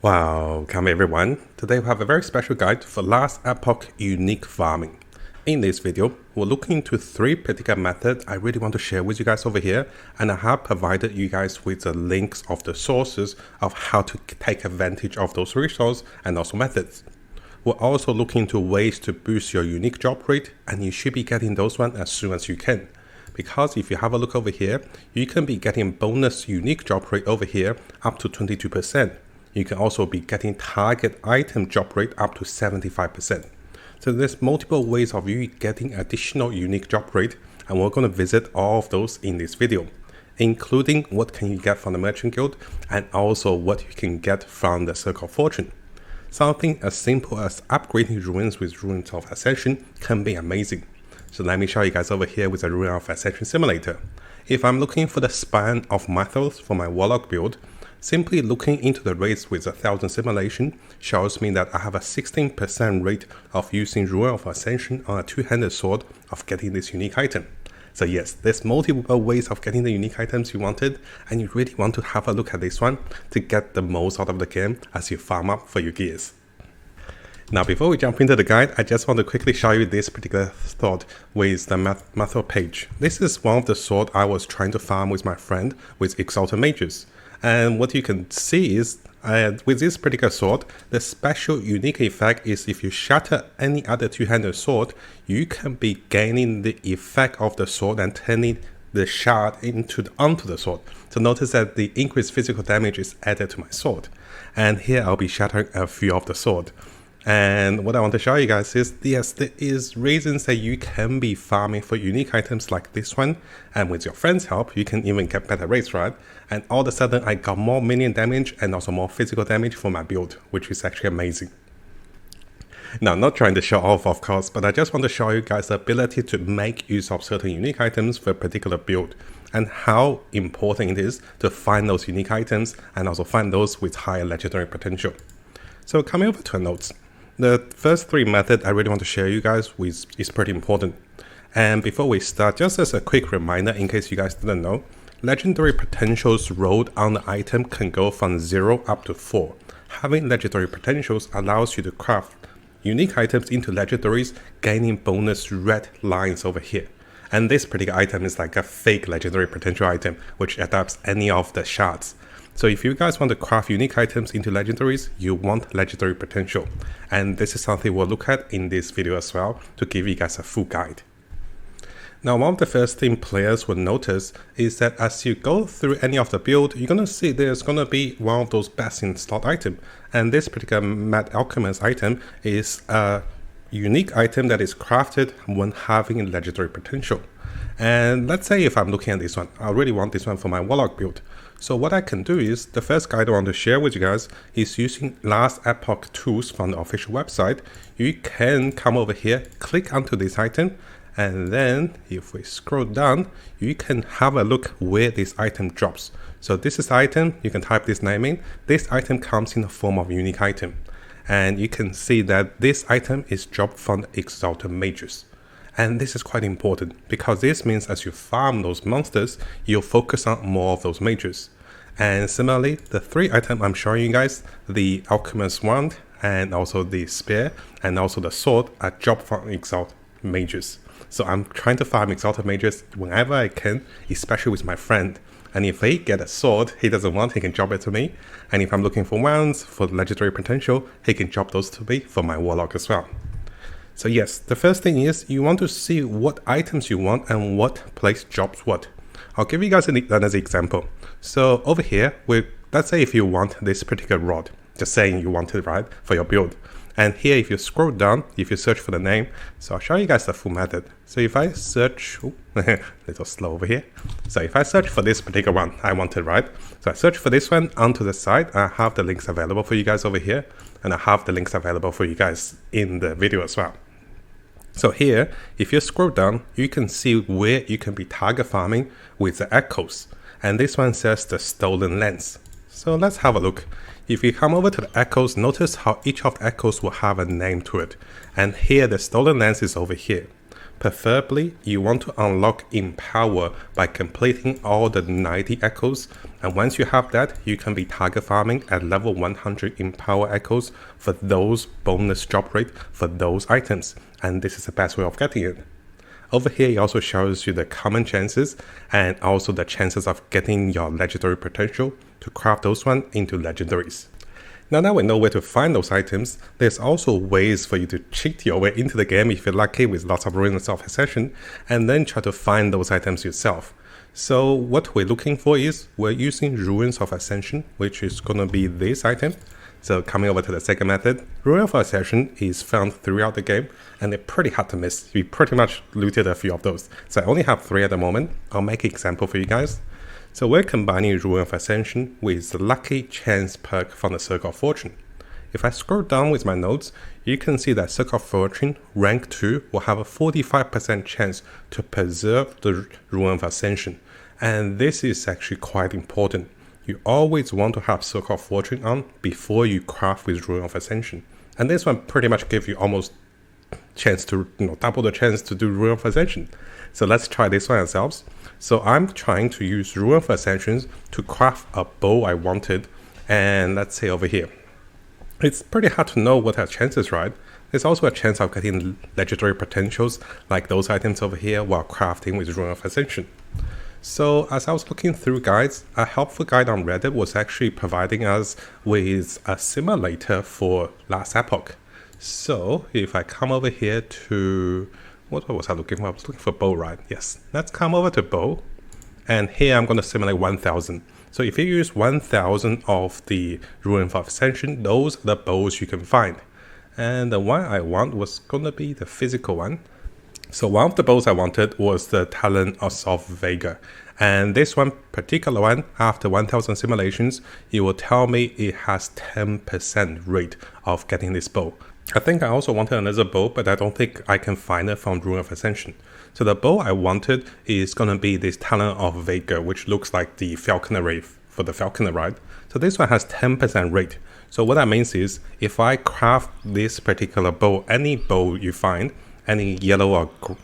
Welcome everyone. Today we have a very special guide for Last Epoch unique farming. In this video, we're looking into 3 particular methods I really want to share with you guys over here, and I have provided you guys with the links of the sources of how to take advantage of those resources and also methods. We're also looking into ways to boost your unique job rate, and you should be getting those ones as soon as you can. Because if you have a look over here, you can be getting bonus unique job rate over here up to 22%. You can also be getting target item job rate up to 75%. So there's multiple ways of you getting additional unique job rate, and we're going to visit all of those in this video, including what can you get from the Merchant Guild and also what you can get from the Circle of Fortune. Something as simple as upgrading ruins with Ruins of Ascension can be amazing. So let me show you guys over here with the Ruin of Ascension simulator. If I'm looking for the span of metals for my Warlock build, simply looking into the rates with 1000 simulation shows me that I have a 16% rate of using Ruin of Ascension on a two-handed sword of getting this unique item. So yes, there's multiple ways of getting the unique items you wanted, and you really want to have a look at this one to get the most out of the game as you farm up for your gears. Now before we jump into the guide, I just want to quickly show you this particular thought with the method page. This is one of the sword I was trying to farm with my friend with Exalted Mages. And what you can see is, with this particular sword, the special unique effect is if you shatter any other two-handed sword, you can be gaining the effect of the sword and turning the shard onto the sword. So notice that the increased physical damage is added to my sword. And here I'll be shattering a few of the sword. And what I want to show you guys is, yes, there is reasons that you can be farming for unique items like this one, and with your friend's help, you can even get better rates, right? And all of a sudden, I got more minion damage and also more physical damage for my build, which is actually amazing. Now, not trying to show off, of course, but I just want to show you guys the ability to make use of certain unique items for a particular build, and how important it is to find those unique items and also find those with higher legendary potential. So coming over to our notes. The first 3 methods I really want to share you guys with is pretty important. And before we start, just as a quick reminder in case you guys didn't know, legendary potentials rolled on the item can go from 0 up to 4. Having legendary potentials allows you to craft unique items into legendaries, gaining bonus red lines over here. And this particular item is like a fake legendary potential item, which adapts any of the shards. So if you guys want to craft unique items into legendaries, you want legendary potential. And this is something we'll look at in this video as well to give you guys a full guide. Now, one of the first thing players will notice is that as you go through any of the build, you're going to see there's going to be one of those best in slot item. And this particular Mad Alchemist item is a unique item that is crafted when having legendary potential. And let's say if I'm looking at this one, I really want this one for my Warlock build. So what I can do is, the first guide I want to share with you guys is using Last Epoch tools from the official website. You can come over here, click onto this item, and then if we scroll down, you can have a look where this item drops. So this is the item, you can type this name in. This item comes in the form of unique item. And you can see that this item is dropped from the Exalted Mages. And this is quite important because this means as you farm those monsters, you'll focus on more of those mages. And similarly, the 3 items I'm showing you guys, the Alchemist Wand and also the Spear and also the Sword, are dropped from Exalted Mages. So I'm trying to farm Exalted Mages whenever I can, especially with my friend. And if he get a sword he doesn't want, he can drop it to me. And if I'm looking for wands for legendary potential, he can drop those to me for my Warlock as well. So yes, the first thing is you want to see what items you want and what place drops what. I'll give you guys another example. So over here, let's say if you want this particular rod, just saying you want it, right, for your build. And here if you scroll down, if you search for the name, so I'll show you guys the full method. So if I search, little slow over here. So if I search for this particular one, I want it, right? So I search for this one onto the side. I have the links available for you guys over here. And I have the links available for you guys in the video as well. So here, if you scroll down, you can see where you can be target farming with the echoes. And this one says the Stolen Lens. So let's have a look. If you come over to the echoes, notice how each of the echoes will have a name to it. And here the Stolen Lens is over here. Preferably, you want to unlock Empower by completing all the 90 echoes, and once you have that, you can be target farming at level 100 Empower echoes for those bonus drop rate for those items, and this is the best way of getting it. Over here, it also shows you the common chances and also the chances of getting your legendary potential to craft those one into legendaries. Now that we know where to find those items, there's also ways for you to cheat your way into the game if you're lucky with lots of ruins of ascension, and then try to find those items yourself. So what we're looking for is, we're using Ruins of Ascension, which is going to be this item. So coming over to the second method, Ruin of Ascension is found throughout the game, and they're pretty hard to miss. We pretty much looted a few of those. So I only have 3 at the moment. I'll make an example for you guys. So we're combining Ruin of Ascension with the Lucky Chance perk from the Circle of Fortune. If I scroll down with my notes, you can see that Circle of Fortune rank 2 will have a 45% chance to preserve the Ruin of Ascension. And this is actually quite important. You always want to have Circle of Fortune on before you craft with Ruin of Ascension. And this one pretty much gives you almost chance to, double the chance to do Ruin of Ascension. So let's try this one ourselves. So I'm trying to use Ruin of Ascension to craft a bow I wanted, and let's say over here. It's pretty hard to know what our chances, right? There's also a chance of getting legendary potentials like those items over here while crafting with Ruin of Ascension. So as I was looking through guides, a helpful guide on Reddit was actually providing us with a simulator for Last Epoch. So if I come over here to, what was I looking for? I was looking for bow, right? Yes, let's come over to bow. And here I'm going to simulate 1000. So if you use 1000 of the Ruin of Ascension, those are the bows you can find. And the one I want was going to be the physical one. So one of the bows I wanted was the Talon of Vega. And this one particular one, after 1000 simulations, it will tell me it has 10% rate of getting this bow. I think I also wanted another bow, but I don't think I can find it from Ruin of Ascension. So the bow I wanted is going to be this Talon of Vega, which looks like the Falconer ray for the Falconer, right? So this one has 10% rate. So what that means is, if I craft this particular bow, any bow you find, any yellow or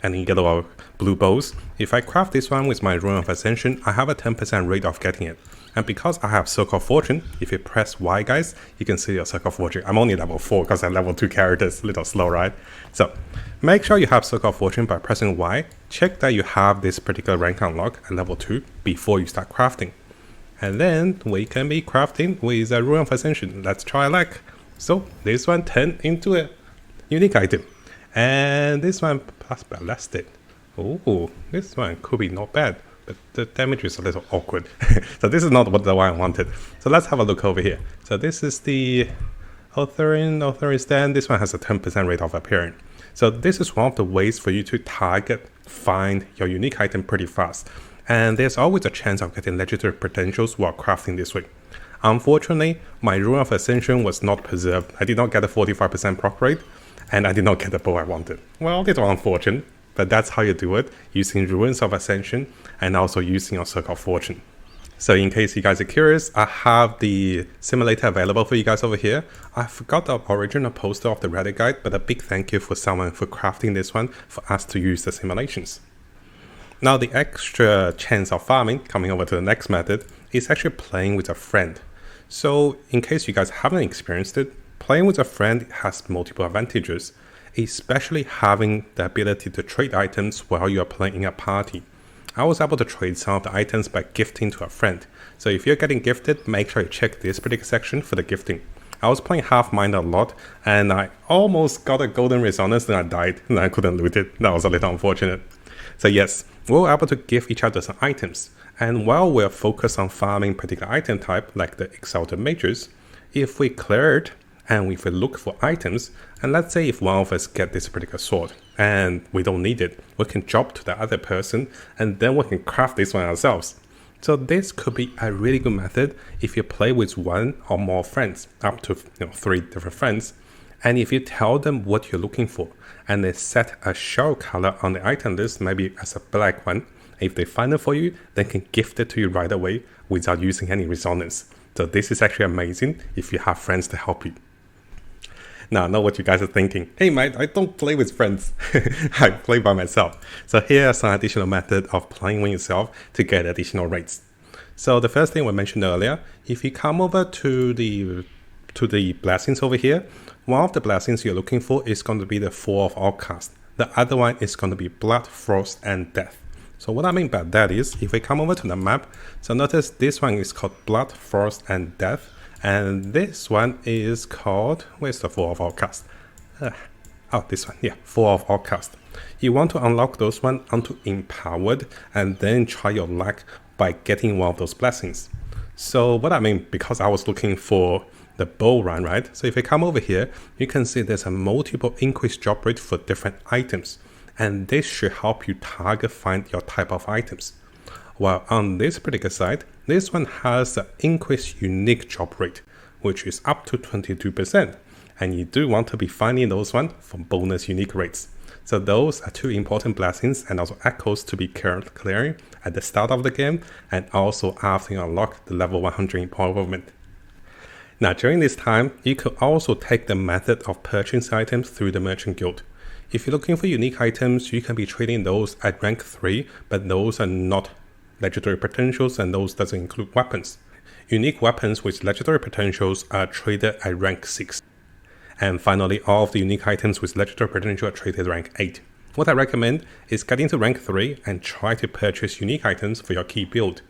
any yellow or blue bows, if I craft this one with my Ruin of Ascension, I have a 10% rate of getting it. And because I have Circle of Fortune, if you press Y, guys, you can see your Circle of Fortune. I'm only level 4 because I'm level 2 characters, a little slow, right? So make sure you have Circle of Fortune by pressing Y. Check that you have this particular rank unlock at level 2 before you start crafting. And then we can be crafting with a Ruin of Ascension. Let's try luck. So this one turned into a unique item. And this one plus ballasted. Oh, this one could be not bad, but the damage is a little awkward. So this is not what the one I wanted. So let's have a look over here. So this is the Authorian stand. This one has a 10% rate of appearing. So this is one of the ways for you to target, find your unique item pretty fast. And there's always a chance of getting legendary potentials while crafting this way. Unfortunately, my Ruin of Ascension was not preserved. I did not get a 45% proc rate, and I did not get the bow I wanted. Well, a little unfortunate, but that's how you do it, using Ruins of Ascension and also using your Circle of Fortune. So in case you guys are curious, I have the simulator available for you guys over here. I forgot the original poster of the Reddit guide, but a big thank you for someone for crafting this one for us to use the simulations. Now the extra chance of farming, coming over to the next method, is actually playing with a friend. So in case you guys haven't experienced it, playing with a friend has multiple advantages, especially having the ability to trade items while you are playing in a party. I was able to trade some of the items by gifting to a friend. So if you're getting gifted, make sure you check this particular section for the gifting. I was playing Half Mind a lot, and I almost got a Golden Resonance, then I died, and I couldn't loot it. That was a little unfortunate. So yes, we were able to give each other some items. And while we're focused on farming particular item type, like the Exalted Mages, if we clear it, and if we look for items, and let's say if one of us get this particular sword, and we don't need it, we can drop to the other person, and then we can craft this one ourselves. So this could be a really good method if you play with one or more friends, up to 3 different friends, and if you tell them what you're looking for, and they set a show color on the item list, maybe as a black one, if they find it for you, they can gift it to you right away without using any resonance. So this is actually amazing if you have friends to help you. Now I know what you guys are thinking. Hey mate, I don't play with friends. I play by myself. So here are some additional methods of playing with yourself to get additional rates. So the first thing we mentioned earlier, if you come over to the blessings over here, one of the blessings you're looking for is going to be the Four of Outcasts. The other one is going to be Blood, Frost, and Death. So what I mean by that is, if we come over to the map, so notice this one is called Blood, Frost, and Death. And this one is called, where's the Four of Outcasts? Oh, this one, yeah, Four of Outcasts. You want to unlock those one onto Empowered and then try your luck by getting one of those blessings. So what I mean, because I was looking for the bow run, right? So if you come over here, you can see there's a multiple increased drop rate for different items. And this should help you target find your type of items. While on this particular side, this one has an increased unique drop rate, which is up to 22%. And you do want to be finding those one for bonus unique rates. So those are two important blessings and also echoes to be clearing at the start of the game and also after you unlock the level 100 improvement. Now during this time, you could also take the method of purchasing items through the Merchant Guild. If you're looking for unique items, you can be trading those at rank 3, but those are not legendary potentials and those doesn't include weapons. Unique weapons with legendary potentials are traded at rank 6. And finally, all of the unique items with legendary potential are traded at rank 8. What I recommend is getting to rank 3 and try to purchase unique items for your key build.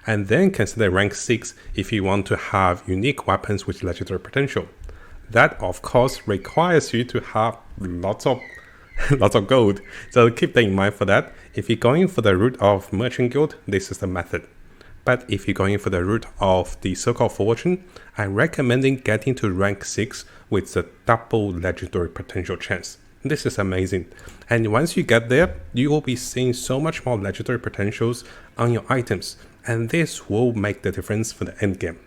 And then consider rank 6 if you want to have unique weapons with legendary potential. That of course requires you to have lots of gold. So keep that in mind for that. If you're going for the route of Merchant Guild, this is the method. But if you're going for the route of the Circle of Fortune, I'm recommending getting to rank 6 with the double legendary potential chance. This is amazing. And once you get there, you will be seeing so much more legendary potentials on your items. And this will make the difference for the end game.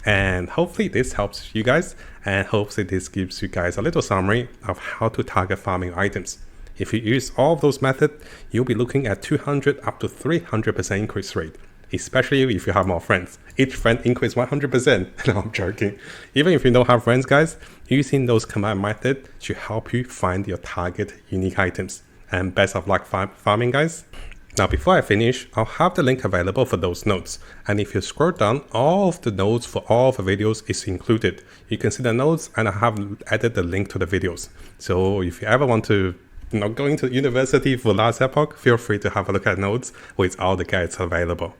And hopefully this helps you guys, and hopefully this gives you guys a little summary of how to target farming items. If you use all of those methods, you'll be looking at 200 up to 300% increase rate, especially if you have more friends. Each friend increase 100%. No, I'm joking. Even if you don't have friends, guys, using those command methods should help you find your target unique items. And best of luck farming, guys. Now before I finish, I'll have the link available for those notes. And if you scroll down, all of the notes for all of the videos is included. You can see the notes and I have added the link to the videos. So if you ever want to go into university for Last Epoch, feel free to have a look at notes with all the guides available.